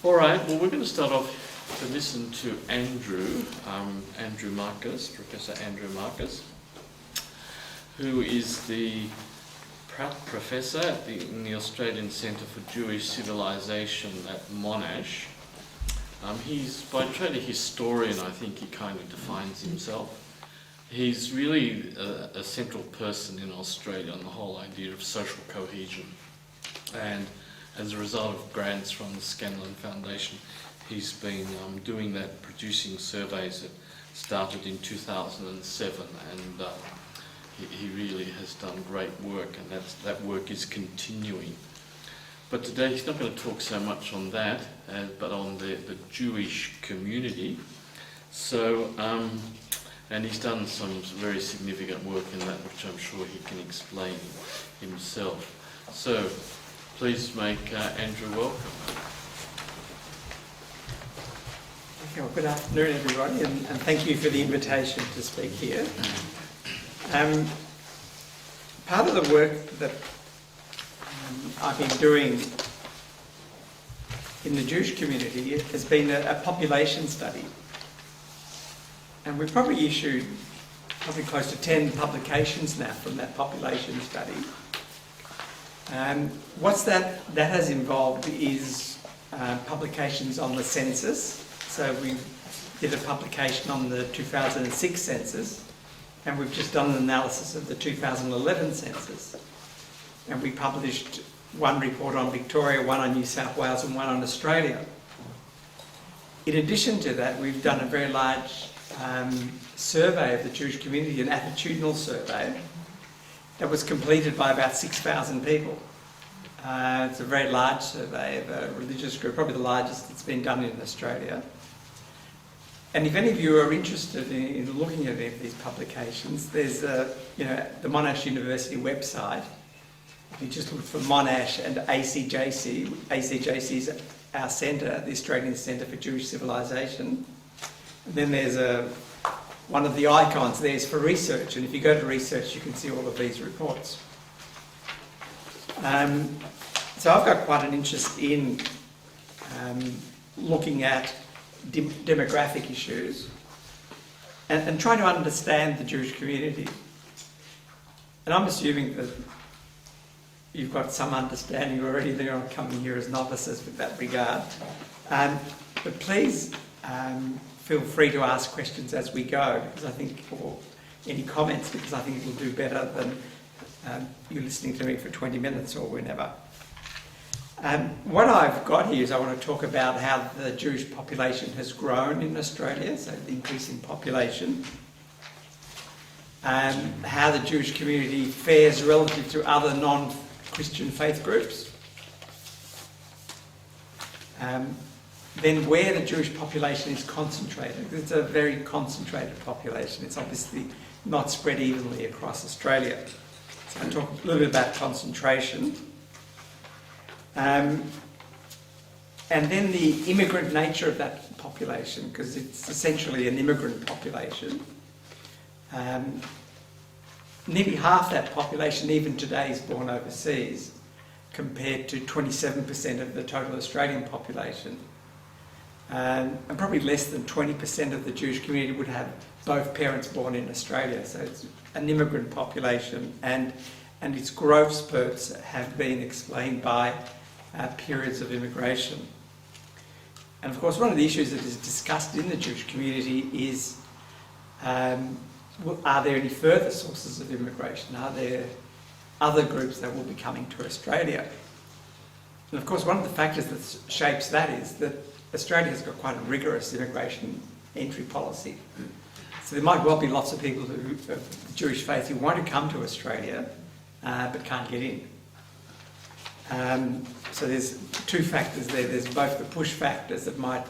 All right, well, we're going to start off to listen to Andrew Markus, Professor Andrew Markus, who is the professor in the Australian Centre for Jewish Civilization at Monash. He's by trade a historian. I think he kind of defines himself. He's really a central person in Australia on the whole idea of social cohesion. And as a result of grants from the Scanlon Foundation, he's been doing that, producing surveys that started in 2007, and he really has done great work, and that work is continuing. But today he's not going to talk so much on that, but on the Jewish community. So, and he's done some very significant work in that, which I'm sure he can explain himself. So, please make Andrew welcome. Okay, well, good afternoon, everybody, and thank you for the invitation to speak here. Part of the work that I've been doing in the Jewish community has been a population study. And we've probably issued close to 10 publications now from that population study. What that has involved is publications on the census. So we did a publication on the 2006 census, and we've just done an analysis of the 2011 census. And we published one report on Victoria, one on New South Wales, and one on Australia. In addition to that, we've done a very large survey of the Jewish community, an attitudinal survey, that was completed by about 6,000 people. It's a very large survey of a religious group, probably the largest that's been done in Australia. And if any of you are interested in looking at any of these publications, there's the Monash University website. If you just look for Monash and ACJC, ACJC is our centre, the Australian Centre for Jewish Civilization. And then there's one of the icons there is for research, and if you go to research you can see all of these reports. So I've got quite an interest in looking at demographic issues and trying to understand the Jewish community. And I'm assuming that you've got some understanding already. They're not coming here as novices with that regard. But please feel free to ask questions as we go, because I think, or any comments, because I think it'll do better than you listening to me for 20 minutes or whenever. What I've got here is I want to talk about how the Jewish population has grown in Australia, so the increase in population, how the Jewish community fares relative to other non-Christian faith groups, then where the Jewish population is concentrated. It's a very concentrated population. It's obviously not spread evenly across Australia. So I'll talk a little bit about concentration. And then the immigrant nature of that population, because it's essentially an immigrant population. Nearly half that population, even today, is born overseas, compared to 27% of the total Australian population. And probably less than 20% of the Jewish community would have both parents born in Australia. So it's an immigrant population, and its growth spurts have been explained by periods of immigration. And of course, one of the issues that is discussed in the Jewish community is, are there any further sources of immigration? Are there other groups that will be coming to Australia? And of course, one of the factors that shapes that is that Australia has got quite a rigorous immigration entry policy. So there might well be lots of people of Jewish faith who want to come to Australia but can't get in. So there's two factors there. There's both the push factors that might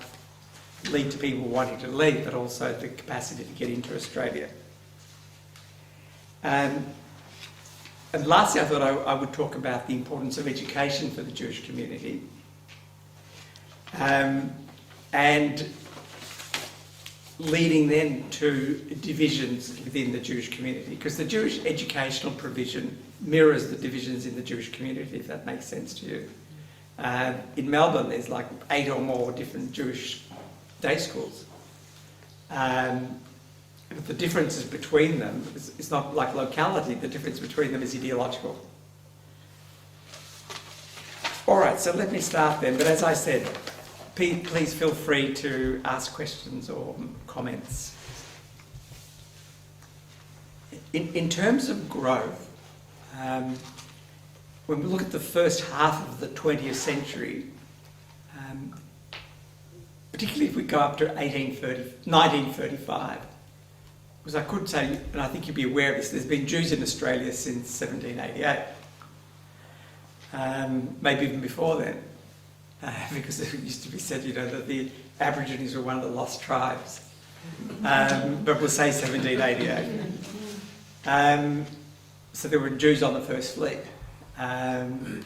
lead to people wanting to leave, but also the capacity to get into Australia. And lastly, I thought I would talk about the importance of education for the Jewish community. And leading then to divisions within the Jewish community, because the Jewish educational provision mirrors the divisions in the Jewish community, if that makes sense to you. In Melbourne, there's like 8 or more different Jewish day schools. But the differences between them, it's not like locality, the difference between them is ideological. All right, so let me start then. But as I said, please feel free to ask questions or comments. In terms of growth, when we look at the first half of the 20th century, particularly if we go up to 1935, because I could say, and I think you'd be aware of this, there's been Jews in Australia since 1788. Maybe even before then, because it used to be said, that the Aborigines were one of the lost tribes. But we'll say 1788. So there were Jews on the first fleet. And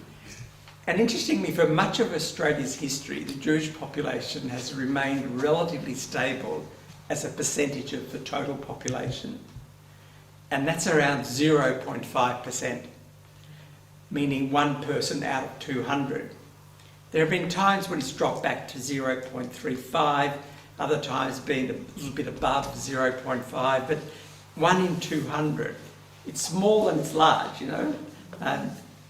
interestingly, for much of Australia's history, the Jewish population has remained relatively stable as a percentage of the total population. And that's around 0.5%, meaning 1 person out of 200. There have been times when it's dropped back to 0.35, other times being a little bit above 0.5, but 1 in 200. It's small and it's large,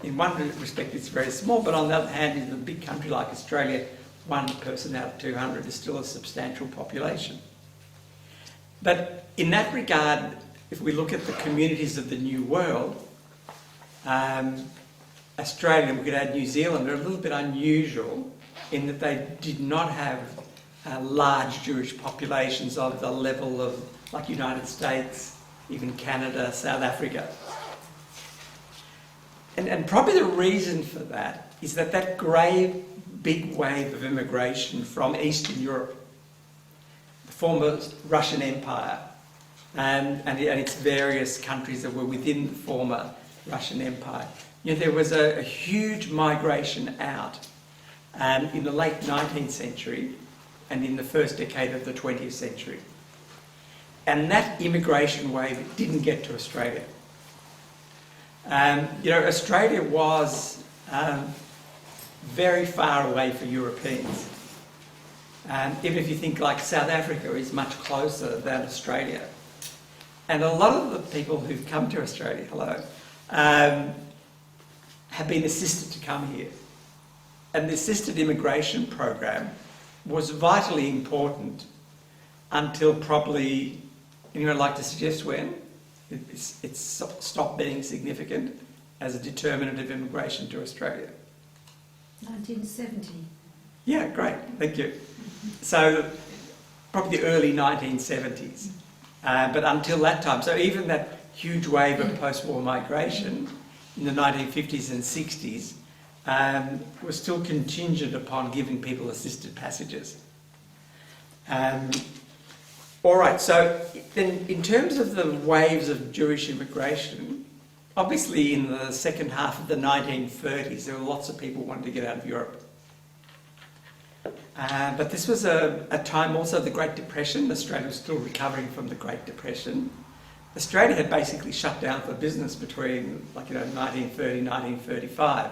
in one respect it's very small, but on the other hand, in a big country like Australia, 1 person out of 200 is still a substantial population. But in that regard, if we look at the communities of the New World, Australia, we could add New Zealand, are a little bit unusual in that they did not have large Jewish populations of the level of, like, United States, even Canada, South Africa. And probably the reason for that is that big wave of immigration from Eastern Europe, the former Russian Empire, and its various countries that were within the former Russian Empire. There was a huge migration out in the late 19th century and in the first decade of the 20th century. And that immigration wave didn't get to Australia. Australia was very far away for Europeans. Even if you think like South Africa is much closer than Australia. And a lot of the people who've come to Australia, have been assisted to come here. And the assisted immigration program was vitally important until probably, anyone like to suggest when? It's stopped being significant as a determinant of immigration to Australia. 1970. Yeah, great, thank you. So probably the early 1970s. But until that time, so even that huge wave of post-war migration in the 1950s and 60s was still contingent upon giving people assisted passages. All right, so then in terms of the waves of Jewish immigration, obviously in the second half of the 1930s there were lots of people wanting to get out of Europe. But this was a time also of the Great Depression. Australia was still recovering from the Great Depression. Australia had basically shut down for business between 1930, 1935,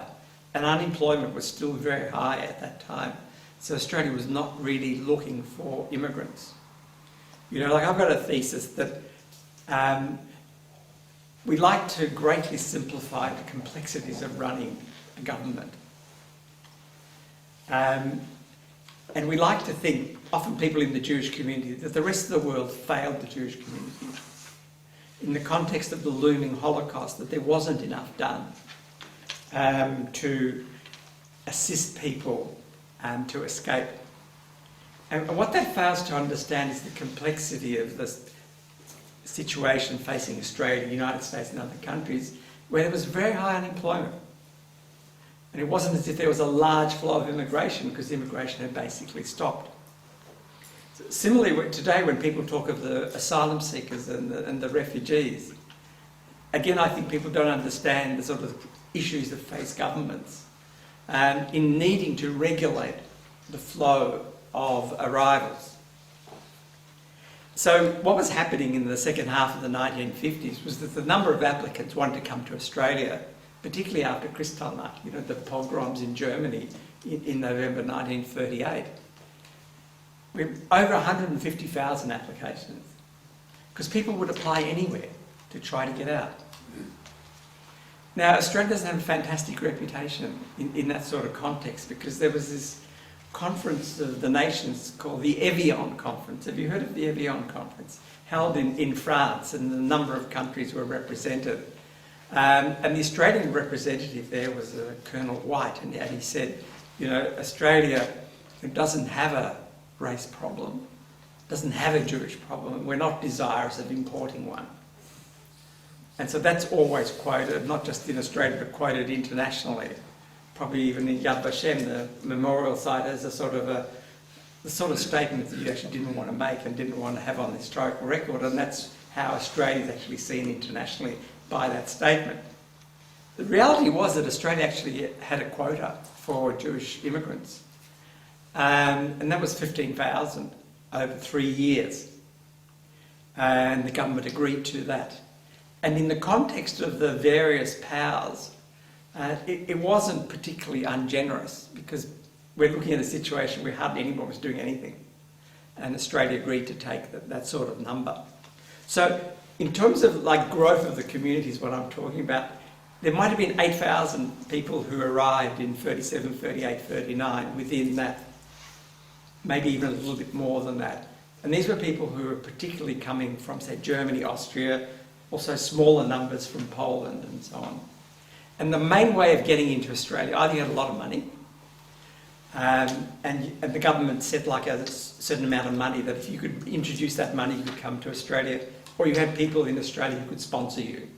and unemployment was still very high at that time. So Australia was not really looking for immigrants. I've got a thesis that we like to greatly simplify the complexities of running a government. And we like to think, often people in the Jewish community, that the rest of the world failed the Jewish community. In the context of the looming Holocaust, that there wasn't enough done to assist people to escape. And what that fails to understand is the complexity of the situation facing Australia, the United States and other countries, where there was very high unemployment. And it wasn't as if there was a large flow of immigration, because immigration had basically stopped. Similarly, today when people talk of the asylum seekers and the refugees, again, I think people don't understand the sort of issues that face governments in needing to regulate the flow of arrivals. So what was happening in the second half of the 1950s was that the number of applicants wanting to come to Australia, particularly after Kristallnacht, the pogroms in Germany in November 1938. We have over 150,000 applications because people would apply anywhere to try to get out. Now, Australia doesn't have a fantastic reputation in that sort of context because there was this conference of the nations called the Evian Conference. Have you heard of the Evian Conference? Held in France, and a number of countries were represented. And the Australian representative there was Colonel White, and he said, you know, Australia doesn't have a race problem, doesn't have a Jewish problem, we're not desirous of importing one. And so that's always quoted, not just in Australia, but quoted internationally. Probably even in Yad Vashem, the memorial site, as the sort of statement that you actually didn't want to make and didn't want to have on the historical record, and that's how Australia is actually seen internationally by that statement. The reality was that Australia actually had a quota for Jewish immigrants, and that was 15,000 over 3 years, and the government agreed to that. And in the context of the various powers, it wasn't particularly ungenerous because we're looking at a situation where hardly anyone was doing anything, and Australia agreed to take that sort of number. So in terms of like growth of the communities, what I'm talking about, there might have been 8,000 people who arrived in 37, 38, 39 within that, maybe even a little bit more than that. And these were people who were particularly coming from, say, Germany, Austria, also smaller numbers from Poland and so on. And the main way of getting into Australia, either you had a lot of money, and the government set like a certain amount of money that if you could introduce that money, you could come to Australia, or you had people in Australia who could sponsor you.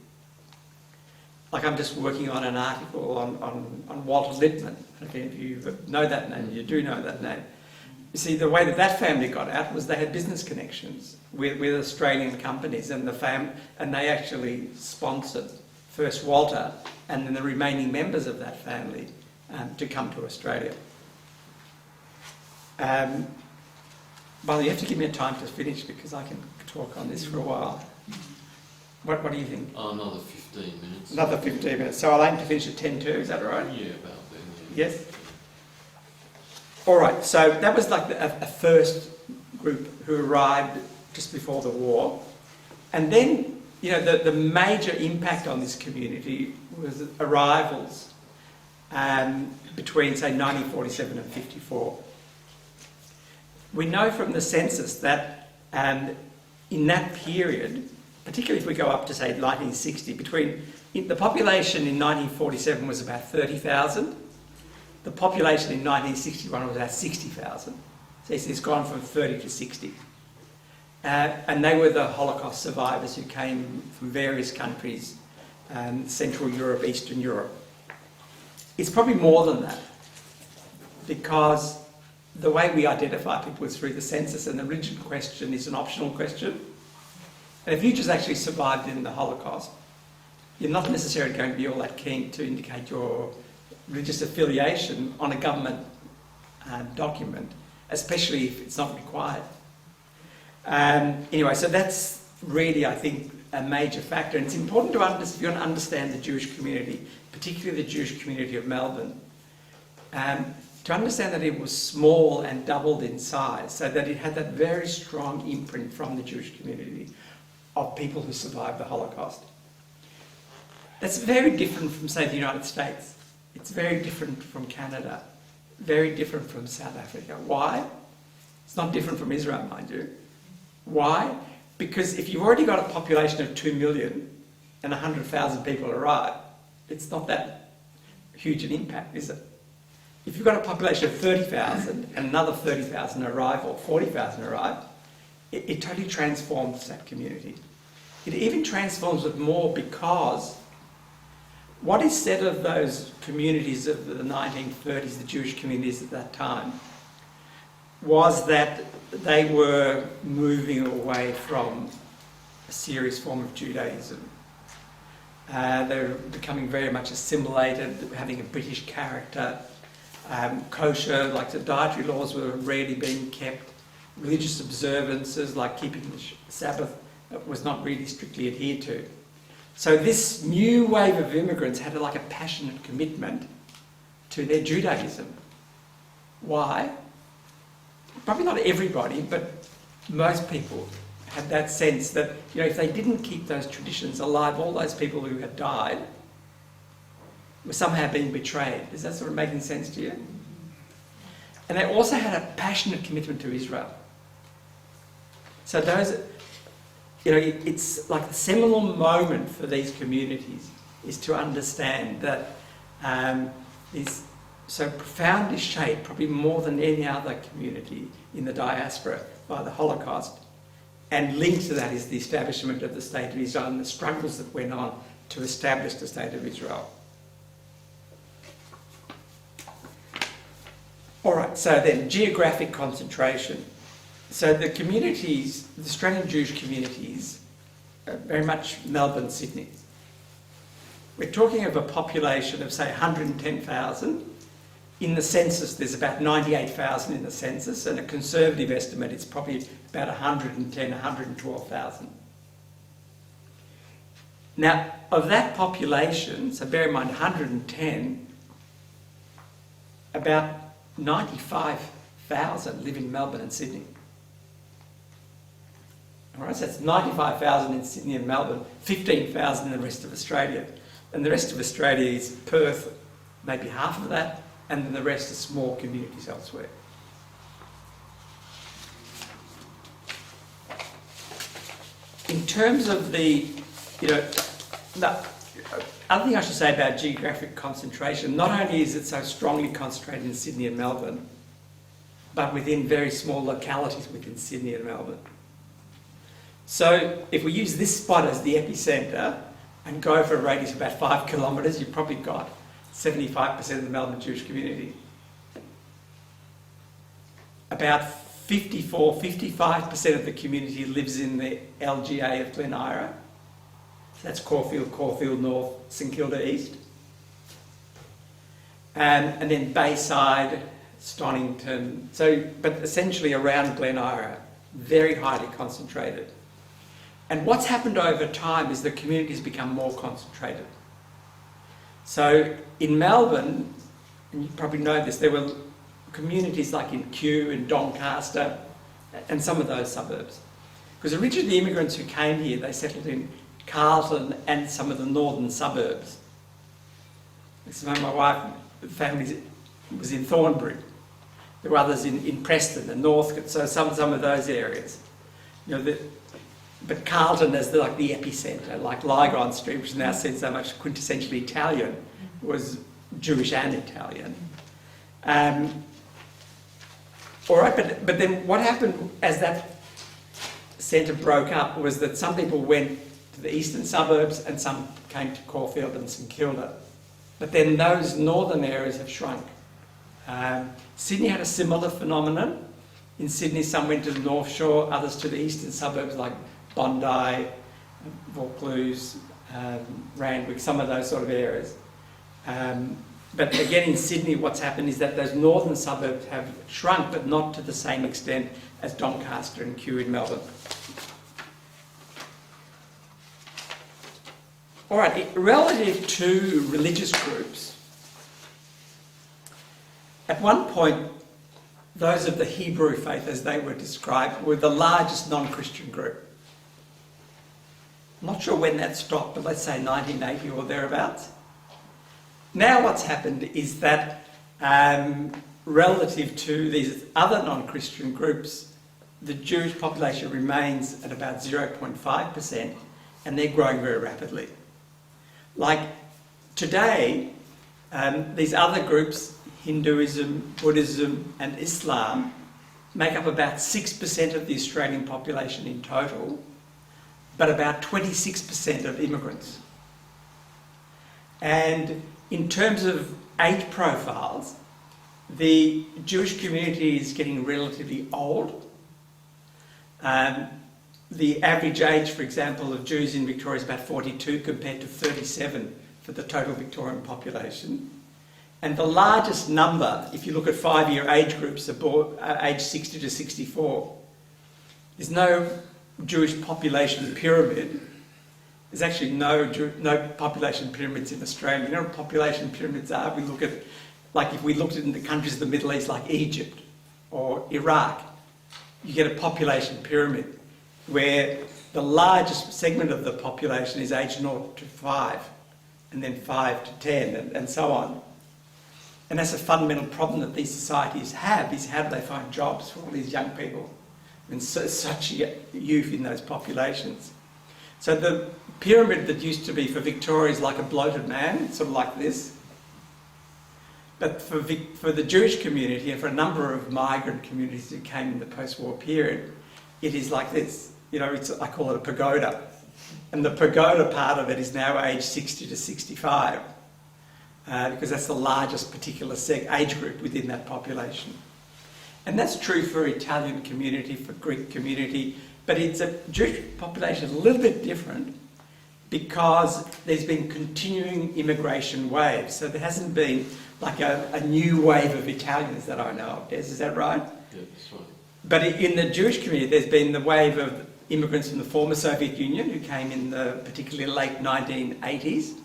Like I'm just working on an article on Walter Lippmann. I don't know if you know that name, you do know that name. You see, the way that family got out was they had business connections with Australian companies, and they actually sponsored first Walter and then the remaining members of that family to come to Australia. Well, you have to give me a time to finish because I can talk on this for a while. What do you think? Oh, another 15 minutes. Another 15 minutes. So I'll aim to finish at 10:02, is that right? Yeah, about then. Yeah. Yes? All right, so that was like a first group who arrived just before the war. And then, you know, the major impact on this community was arrivals between, say, 1947 and 54. We know from the census that in that period, particularly if we go up to, say, 1960, the population in 1947 was about 30,000. The population in 1961 was about 60,000. So it's gone from 30 to 60. And they were the Holocaust survivors who came from various countries, Central Europe, Eastern Europe. It's probably more than that, because the way we identify people is through the census, and the religion question is an optional question. And if you just actually survived in the Holocaust, you're not necessarily going to be all that keen to indicate your religious affiliation on a government document, especially if it's not required. Anyway, so that's really, I think, a major factor. And it's important if you want to understand the Jewish community, particularly the Jewish community of Melbourne, to understand that it was small and doubled in size, so that it had that very strong imprint from the Jewish community of people who survived the Holocaust. That's very different from, say, the United States. It's very different from Canada, very different from South Africa. Why? It's not different from Israel, mind you. Why? Because if you've already got a population of 2 million and 100,000 people arrive, it's not that huge an impact, is it? If you've got a population of 30,000 and another 30,000 arrive, or 40,000 arrive, it totally transforms that community. It even transforms it more, because what is said of those communities of the 1930s, the Jewish communities at that time, was that they were moving away from a serious form of Judaism. They were becoming very much assimilated, having a British character. Kosher, like the dietary laws, were rarely being kept. Religious observances, like keeping the Sabbath, was not really strictly adhered to. So this new wave of immigrants had like a passionate commitment to their Judaism. Why? Probably not everybody, but most people had that sense that, if they didn't keep those traditions alive, all those people who had died were somehow being betrayed. Is that sort of making sense to you? And they also had a passionate commitment to Israel. So those, it's like the seminal moment for these communities is to understand that is so profoundly shaped, probably more than any other community in the diaspora, by the Holocaust. And linked to that is the establishment of the State of Israel and the struggles that went on to establish the State of Israel. All right, so then geographic concentration. So the communities, the Australian Jewish communities, are very much Melbourne, Sydney. We're talking of a population of, say, 110,000. In the census, there's about 98,000 in the census, and a conservative estimate, it's probably about 110, 112,000. Now, of that population, so bear in mind 110, about 95,000 live in Melbourne and Sydney. All right, so that's 95,000 in Sydney and Melbourne, 15,000 in the rest of Australia. And the rest of Australia is Perth, maybe half of that, and then the rest are small communities elsewhere. In terms of the other thing I should say about geographic concentration, not only is it so strongly concentrated in Sydney and Melbourne, but within very small localities within Sydney and Melbourne. So if we use this spot as the epicentre and go for a radius of about 5 kilometres, you've probably got 75% of the Melbourne Jewish community. About 55% of the community lives in the LGA of Glen Eira. So that's Caulfield North, St Kilda East. And then Bayside, Stonington. So, but essentially around Glen Eira, very highly concentrated. And what's happened over time is the community has become more concentrated. So in Melbourne, and you probably know this, there were communities like in Kew and Doncaster and some of those suburbs. Because originally the immigrants who came here, they settled in Carlton and some of the northern suburbs. So my wife's family was in Thornbury. There were others in Preston and Northcote, so some of those areas. But Carlton as the epicentre, like Lygon Street, which is now seen so much quintessentially Italian, was Jewish and Italian. All right, but then what happened as that centre broke up was that some people went to the eastern suburbs and some came to Caulfield and St Kilda. But then those northern areas have shrunk. Sydney had a similar phenomenon. In Sydney, some went to the North Shore, others to the eastern suburbs like Bondi, Vaucluse, Randwick, some of those sort of areas. But again, in Sydney, what's happened is that those northern suburbs have shrunk, but not to the same extent as Doncaster and Kew in Melbourne. All right, relative to religious groups, at one point, those of the Hebrew faith, as they were described, were the largest non-Christian group. I'm not sure when that stopped, but let's say 1980 or thereabouts. Now what's happened is that relative to these other non-Christian groups, the Jewish population remains at about 0.5%, and they're growing very rapidly. Like today, these other groups, Hinduism, Buddhism and Islam, make up about 6% of the Australian population in total, but about 26% of immigrants. And in terms of age profiles, the Jewish community is getting relatively old. The average age, for example, of Jews in Victoria is about 42 compared to 37 for the total Victorian population. And the largest number, if you look at 5-year age groups, are aged 60 to 64. There's no Jewish population pyramid. There's actually no population pyramids in Australia. You know what population pyramids are? We look at like if we looked in the countries of the Middle East like Egypt or Iraq, you get a population pyramid where the largest segment of the population is age 0 to 5, and then 5 to 10, and so on. And that's a fundamental problem that these societies have, is how do they find jobs for all these young people and such youth in those populations. So the pyramid that used to be for Victoria is like a bloated man, sort of like this. But for the Jewish community and for a number of migrant communities who came in the post-war period, it is like this. You know, I call it a pagoda. And the pagoda part of it is now age 60 to 65, because that's the largest particular age group within that population. And that's true for Italian community, for Greek community, but it's a Jewish population a little bit different because there's been continuing immigration waves. So there hasn't been like a new wave of Italians that I know of. Des, is that right? Yeah, that's right. But in the Jewish community, there's been the wave of immigrants from the former Soviet Union who came in the particularly late 1980s,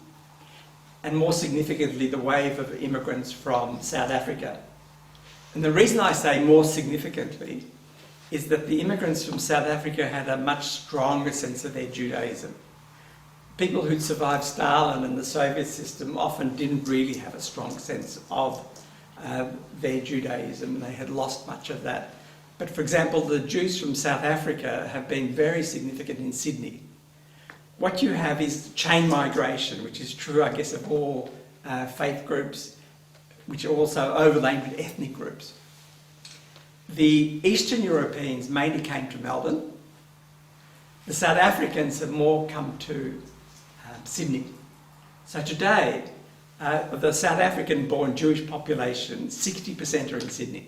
and more significantly, the wave of immigrants from South Africa. And the reason I say more significantly is that the immigrants from South Africa had a much stronger sense of their Judaism. People who'd survived Stalin and the Soviet system often didn't really have a strong sense of their Judaism. They had lost much of that. But for example, the Jews from South Africa have been very significant in Sydney. What you have is chain migration, which is true, I guess, of all faith groups, which are also overlain with ethnic groups. The Eastern Europeans mainly came to Melbourne. The South Africans have more come to Sydney. So today, of the South African-born Jewish population, 60% are in Sydney.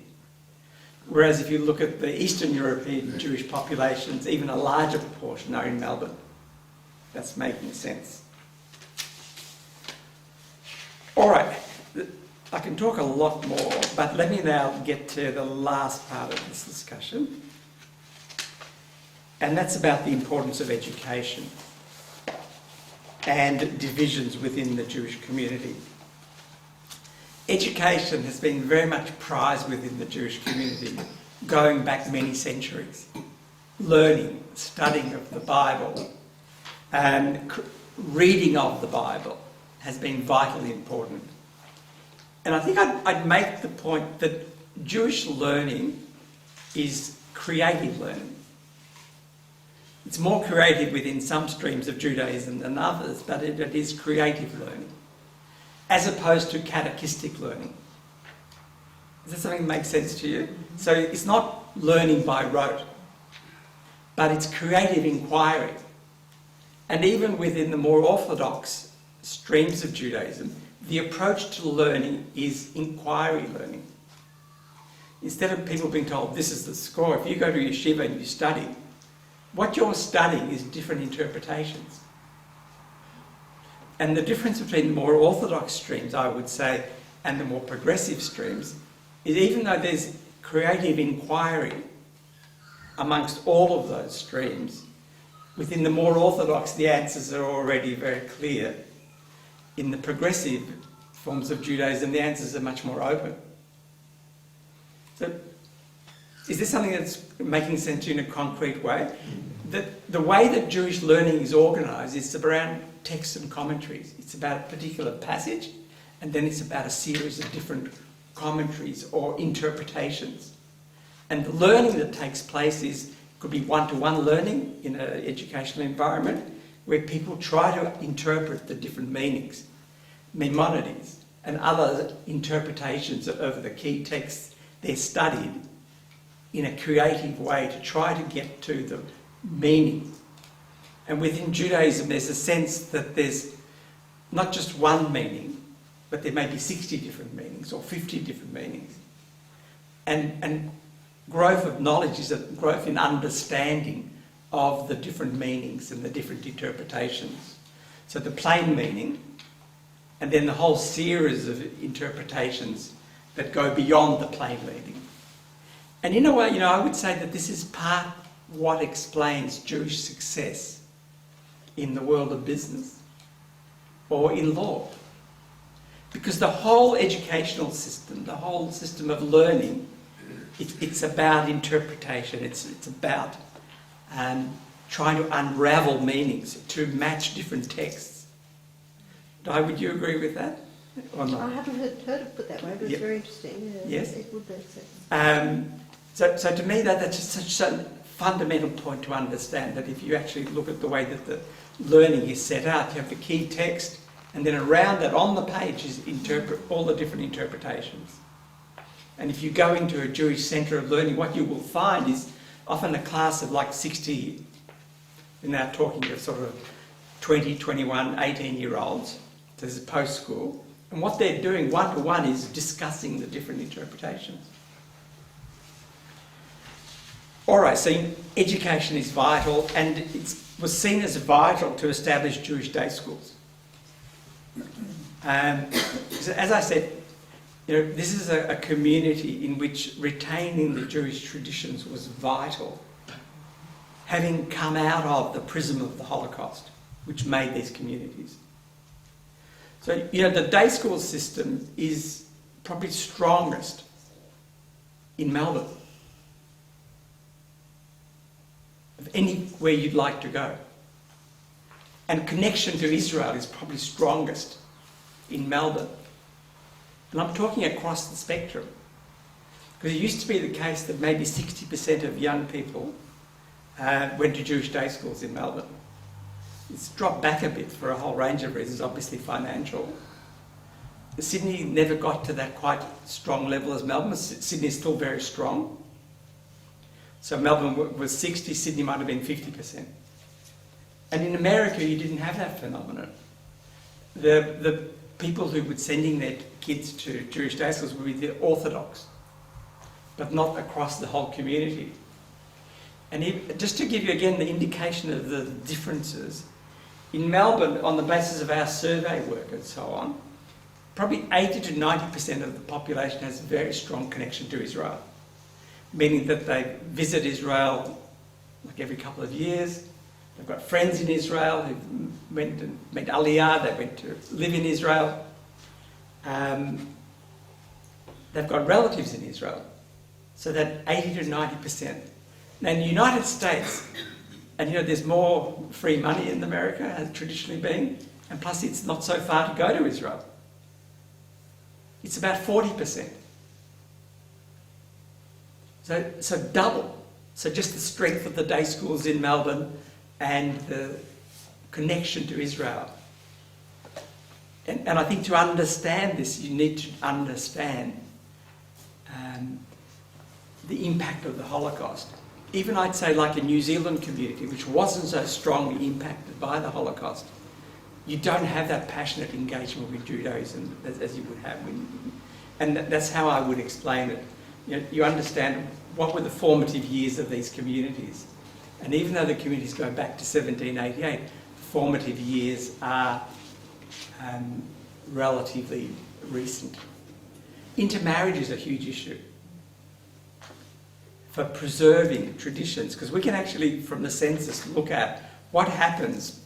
Whereas if you look at the Eastern European Jewish populations, even a larger proportion are in Melbourne. That's making sense. All right, I can talk a lot more, but let me now get to the last part of this discussion. And that's about the importance of education and divisions within the Jewish community. Education has been very much prized within the Jewish community, going back many centuries. Learning, studying of the Bible, and reading of the Bible has been vitally important. And I think I'd make the point that Jewish learning is creative learning. It's more creative within some streams of Judaism than others, but it is creative learning, as opposed to catechistic learning. Is that something that makes sense to you? So it's not learning by rote, but it's creative inquiry. And even within the more orthodox streams of Judaism, the approach to learning is inquiry learning. Instead of people being told, this is the score, if you go to yeshiva and you study, what you're studying is different interpretations. And the difference between the more orthodox streams, I would say, and the more progressive streams, is even though there's creative inquiry amongst all of those streams, within the more orthodox, the answers are already very clear. In the progressive forms of Judaism, the answers are much more open. So, is this something that's making sense to you in a concrete way? That the way that Jewish learning is organised is around texts and commentaries. It's about a particular passage, and then it's about a series of different commentaries or interpretations. And the learning that takes place could be one-to-one learning in an educational environment where people try to interpret the different meanings, Maimonides, and other interpretations of the key texts they're studied in a creative way to try to get to the meaning. And within Judaism, there's a sense that there's not just one meaning, but there may be 60 different meanings or 50 different meanings. And growth of knowledge is a growth in understanding of the different meanings and the different interpretations. So the plain meaning, and then the whole series of interpretations that go beyond the plain meaning. And in a way, I would say that this is part what explains Jewish success in the world of business or in law. because the whole educational system, the whole system of learning, it's about interpretation. It's about trying to unravel meanings to match different texts. Di, would you agree with that or not? I haven't heard it put that way, but Yep. it's very interesting. Yeah, Yes. it would make sense. So to me, that's just such a fundamental point to understand, that if you actually look at the way that the learning is set out, you have the key text, and then around that on the page is all the different interpretations. And if you go into a Jewish centre of learning, what you will find is often a class of like 60, we're now talking of sort of 20, 21, 18-year-olds, this is post-school, and what they're doing one-to-one is discussing the different interpretations. All right, so education is vital, and it was seen as vital to establish Jewish day schools. So as I said, this is a community in which retaining the Jewish traditions was vital, having come out of the prism of the Holocaust, which made these communities. So, the day school system is probably strongest in Melbourne, of anywhere you'd like to go. And connection to Israel is probably strongest in Melbourne. And I'm talking across the spectrum. Because it used to be the case that maybe 60% of young people went to Jewish day schools in Melbourne. It's dropped back a bit for a whole range of reasons, obviously financial. Sydney never got to that quite strong level as Melbourne. Sydney is still very strong. So Melbourne was 60, Sydney might have been 50%. And in America, you didn't have that phenomenon. The people who were sending their kids to Jewish day schools would be the Orthodox, but not across the whole community. And just to give you again the indication of the differences, in Melbourne, on the basis of our survey work and so on, probably 80 to 90% of the population has a very strong connection to Israel, meaning that they visit Israel like every couple of years. They've got friends in Israel who went and made Aliyah, they went to live in Israel. They've got relatives in Israel. So that 80 to 90%. Now in the United States, and there's more free money in America, has traditionally been, and plus it's not so far to go to Israel. It's about 40%. So double. So just the strength of the day schools in Melbourne and the connection to Israel. And I think to understand this, you need to understand the impact of the Holocaust. Even I'd say like a New Zealand community, which wasn't so strongly impacted by the Holocaust, you don't have that passionate engagement with Judaism as you would have. And that's how I would explain it. You understand what were the formative years of these communities. And even though the communities go back to 1788, the formative years are relatively recent. Intermarriage is a huge issue for preserving traditions, because we can actually, from the census, look at what happens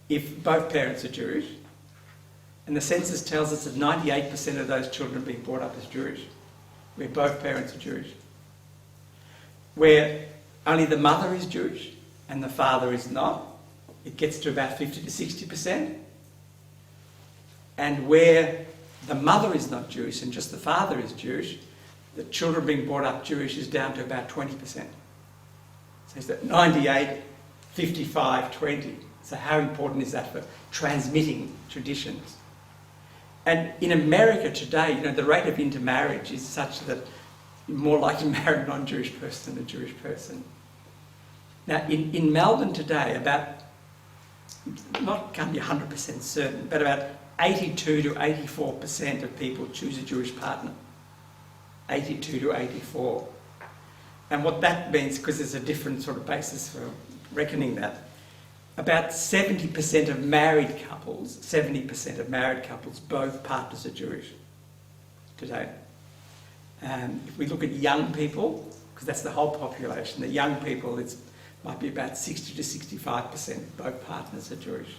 if both parents are Jewish, and the census tells us that 98% of those children are being brought up as Jewish, where both parents are Jewish. Where only the mother is Jewish and the father is not, it gets to about 50 to 60%. And where the mother is not Jewish and just the father is Jewish, the children being brought up Jewish is down to about 20%. So it's that 98, 55, 20. So how important is that for transmitting traditions? And in America today, the rate of intermarriage is such that you're more likely to marry a non-Jewish person than a Jewish person. Now, in Melbourne today, can't be 100% certain, but about 82 to 84% of people choose a Jewish partner. 82 to 84. And what that means, because there's a different sort of basis for reckoning that, about 70% of married couples, both partners are Jewish today. If we look at young people, because that's the whole population, the young people, might be about 60 to 65%, both partners are Jewish.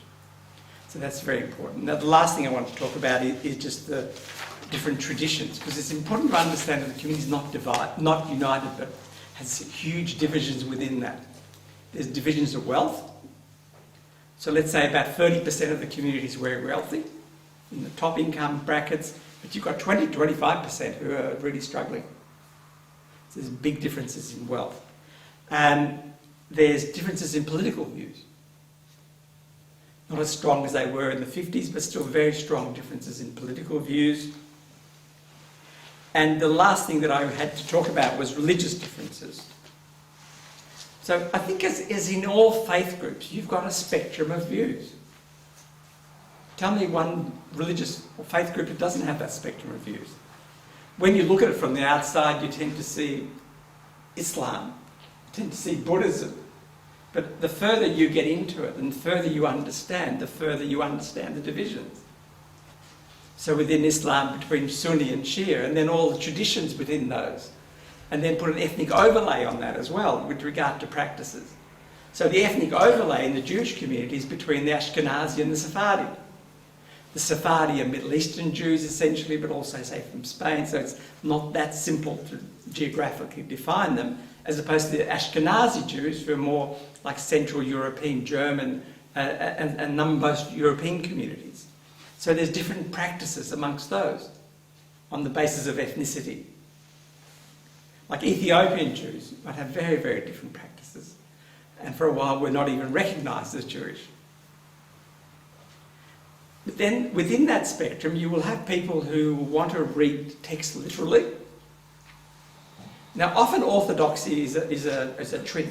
So that's very important. Now, the last thing I want to talk about is just the different traditions, because it's important to understand that the community is not united, but has huge divisions within that. There's divisions of wealth. So let's say about 30% of the community is very wealthy, in the top income brackets, but you've got 20 to 25% who are really struggling. So there's big differences in wealth. And there's differences in political views. Not as strong as they were in the 50s, but still very strong differences in political views. And the last thing that I had to talk about was religious differences. So I think as in all faith groups, you've got a spectrum of views. Tell me one religious or faith group that doesn't have that spectrum of views. When you look at it from the outside, you tend to see Islam, you tend to see Buddhism. But the further you get into it and the further you understand the divisions. So within Islam, between Sunni and Shia, and then all the traditions within those. And then put an ethnic overlay on that as well, with regard to practices. So the ethnic overlay in the Jewish community is between the Ashkenazi and the Sephardi. The Sephardi are Middle Eastern Jews essentially, but also, say, from Spain, so it's not that simple to geographically define them, as opposed to the Ashkenazi Jews, who are more like Central European, German, and most European communities. So there's different practices amongst those on the basis of ethnicity. Like Ethiopian Jews might have very, very different practices, and for a while were not even recognised as Jewish. But then within that spectrum, you will have people who want to read text literally. Now, often orthodoxy is a trick.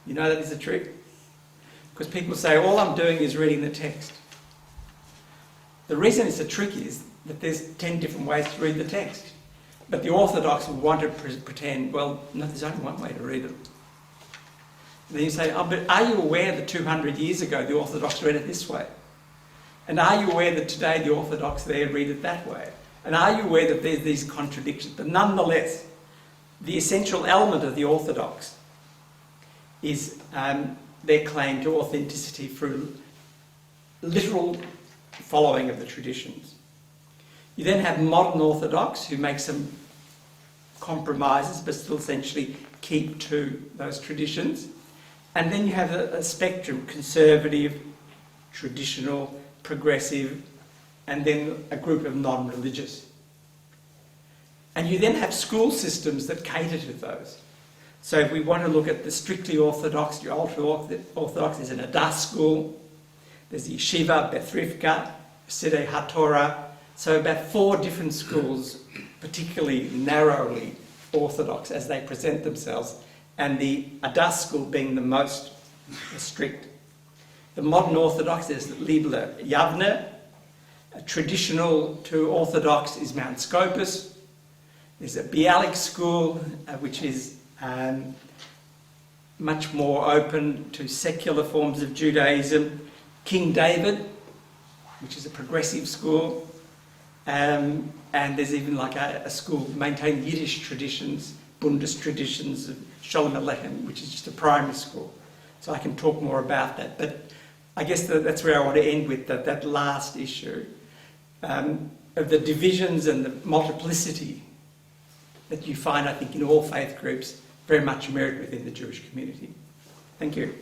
You know that is a trick? Because people say, all I'm doing is reading the text. The reason it's a trick is that there's 10 different ways to read the text. But the Orthodox will want to pretend, well, no, there's only one way to read it. And then you say, oh, but are you aware that 200 years ago the Orthodox read it this way? And are you aware that today the Orthodox there read it that way? And are you aware that there's these contradictions? But nonetheless, the essential element of the Orthodox is their claim to authenticity through literal following of the traditions. You then have modern Orthodox who make some compromises but still essentially keep to those traditions. And then you have a spectrum, conservative, traditional, progressive, and then a group of non-religious. And you then have school systems that cater to those. So if we want to look at the strictly Orthodox, the ultra-Orthodox, there's an Adas school, there's the Yeshiva, Beth Rivka, Sidei HaTorah. So about 4 different schools, particularly narrowly Orthodox as they present themselves, and the Adas school being the most strict. The modern Orthodox is Libla Yavne. Traditional to Orthodox is Mount Scopus. There's a Bialik school, which is much more open to secular forms of Judaism. King David, which is a progressive school. And there's even like a school maintaining Yiddish traditions, Bundes traditions of Sholem Aleichem, which is just a primary school. So I can talk more about that. But I guess that's where I want to end with that last issue of the divisions and the multiplicity that you find, I think, in all faith groups very much mirrored within the Jewish community. Thank you.